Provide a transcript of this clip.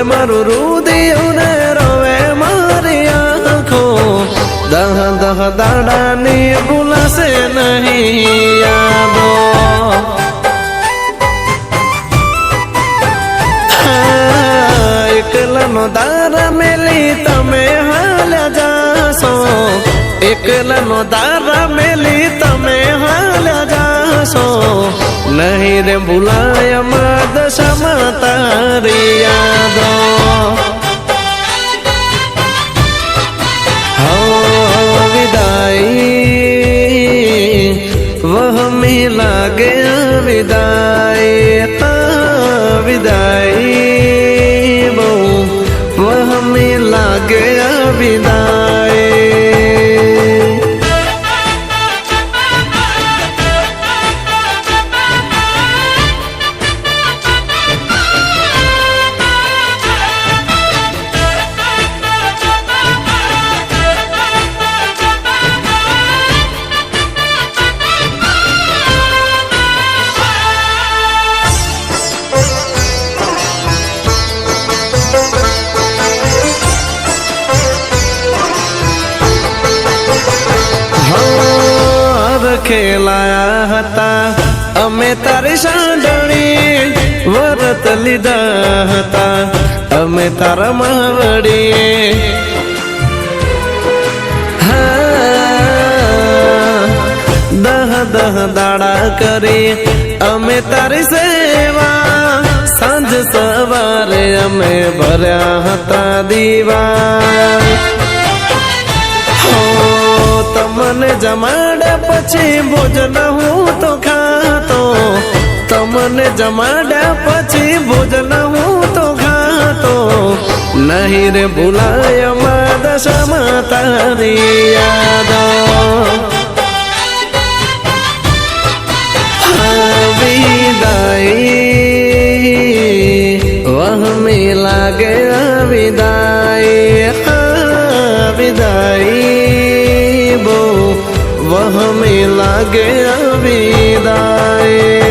મારું રુદિયું ને રોવે મારી આંખો દહ દહ દાડાની ભૂલાશે નહીં યાદો એકલાનો દારા મેલી તમે હાલ્યા જાશો એકલાનો દારા મેલી તમે હાલ્યા જાશો નહીં રે ભૂલાય માં દશામાં તારી યાદો વિદાય વહમી લાગે વિદાય વિદાય બહુ વહમી લાગે વિદાય ખેલાયા હતા અમે તારી સાંડણી વરત લીધા હતા અમે તારા માવડી દહ દહ દાડા કરી અમે તારી સેવા સાંજ સવારે અમે ભર્યા હતા દીવા તમને જમાડ્યા પછી ભોજન હું તો ખાતો તમને જમાડ્યા પછી ભોજન હું તો ખાતો નહીં રે ભૂલાય માં દશામાં તારી યાદો વિદાય વહમી લાગે વિદાય વિદાય બહુ વહમી લાગે વિદાય